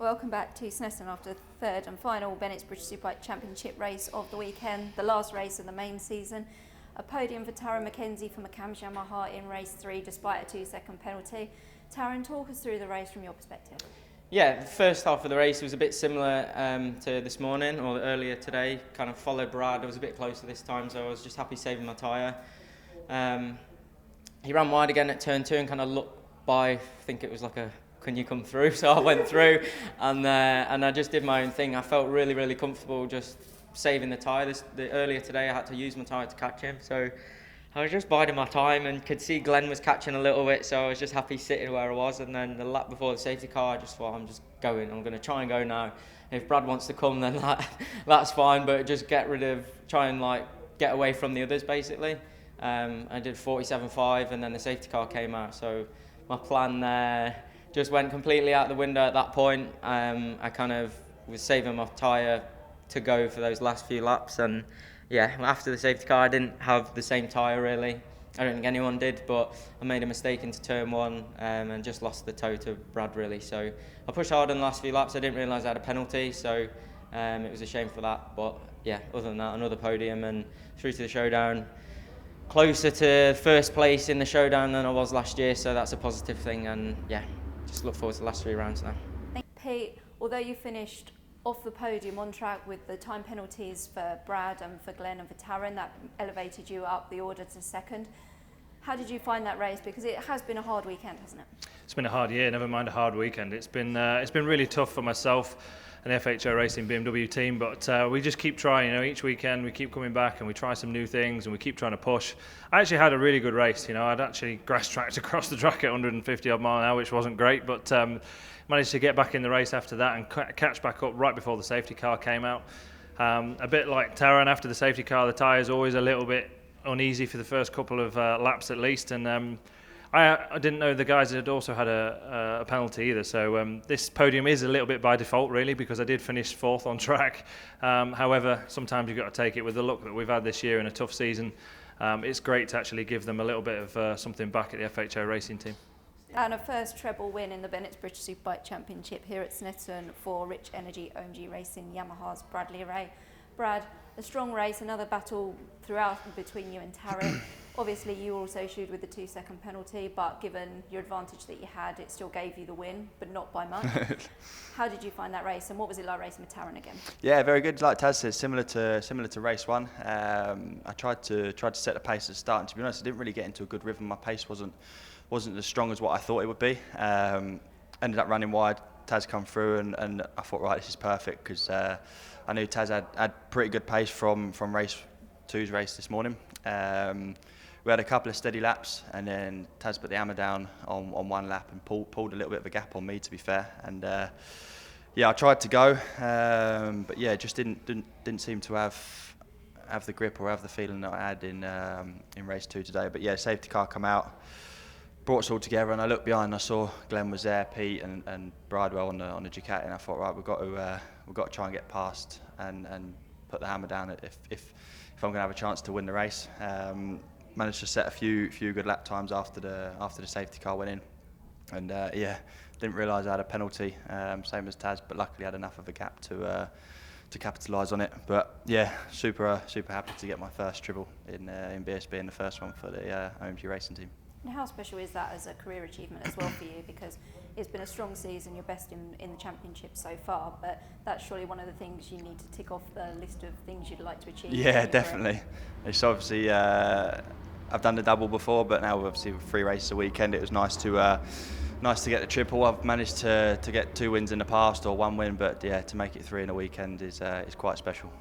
Welcome back to Snetterton after the third and final Bennetts British Superbike Championship race of the weekend, the last race of the main season. A podium for Taryn McKenzie from McCams Yamaha in race 3 despite a 2-second penalty. Taryn, talk us through the race from your perspective. Yeah, the first half of the race was a bit similar to this morning or earlier today. Kind of followed Brad. I was a bit closer this time, so I was just happy saving my tyre. He ran wide again at turn 2 and kind of looked by. I think it was like a "can you come through?" So I went through and I just did my own thing. I felt really comfortable just saving the tyre. Earlier today I had to use my tyre to catch him, so I was just biding my time and could see Glenn was catching a little bit, so I was just happy sitting where I was. And then the lap before the safety car, I just thought, I'm just going. I'm going to try and go now. If Brad wants to come, then that's fine, but just try and get away from the others basically. I did 47.5 and then the safety car came out, so my plan there just went completely out the window at that point. I kind of was saving my tyre to go for those last few laps, and yeah, after the safety car I didn't have the same tyre really. I don't think anyone did, but I made a mistake into turn 1 and just lost the toe to Brad really. So I pushed hard in the last few laps. I didn't realise I had a penalty, so it was a shame for that. But yeah, other than that, another podium and through to the showdown. Closer to first place in the showdown than I was last year, so that's a positive thing. And yeah, just look forward to the last 3 rounds now. Pete, although you finished off the podium on track with the time penalties for Brad and for Glenn and for Taryn, that elevated you up the order to second. How did you find that race? Because it has been a hard weekend, hasn't it? It's been a hard year, never mind a hard weekend. It's been really tough for myself and the FHO Racing BMW team, but we just keep trying. Each weekend we keep coming back and we try some new things and we keep trying to push. I actually had a really good race. I'd actually grass tracked across the track at 150 odd mile an hour, which wasn't great, but managed to get back in the race after that and catch back up right before the safety car came out. A bit like Taryn, after the safety car, the tyre's always a little bit uneasy for the first couple of laps at least, and I didn't know the guys had also had a penalty either, so this podium is a little bit by default really, because I did finish 4th on track. However, sometimes you've got to take it with the luck that we've had this year in a tough season. It's great to actually give them a little bit of something back at the FHO Racing team. And a first treble win in the Bennetts British Superbike Championship here at Snetterton for Rich Energy OMG Racing Yamaha's Bradley Ray. Brad, a strong race, another battle throughout between you and Taryn. Obviously you also issued with the 2-second penalty, but given your advantage that you had, it still gave you the win, but not by much. How did you find that race, and what was it like racing with Taryn again? Yeah, very good. Like Taz said, similar to race 1. I tried to set the pace at the start, and to be honest, I didn't really get into a good rhythm. My pace wasn't as strong as what I thought it would be. Ended up running wide. Taz come through, and I thought, right, this is perfect, because I knew Taz had pretty good pace from race 2's race this morning. We had a couple of steady laps, and then Taz put the hammer down on one lap and pulled a little bit of a gap on me, to be fair. And yeah, I tried to go, but yeah, just didn't seem to have the grip or have the feeling that I had in race 2 today. But yeah, safety car come out, brought us all together, and I looked behind and I saw Glenn was there, Pete and Bridewell on the Ducati, and I thought, right, we've got to try and get past and put the hammer down if I'm going to have a chance to win the race. Managed to set a few good lap times after the safety car went in, and yeah, didn't realise I had a penalty, same as Taz, but luckily had enough of a gap to capitalise on it. But yeah, super happy to get my first treble in BSB, and the first one for the OMG Racing team. And how special is that as a career achievement as well for you? Because it's been a strong season, you're best in the championship so far, but that's surely one of the things you need to tick off the list of things you'd like to achieve. Yeah, definitely. It's obviously, I've done the double before, but now obviously with 3 races a weekend, it was nice to get the triple. I've managed to get 2 wins in the past, or 1 win, but yeah, to make it 3 in a weekend is quite special.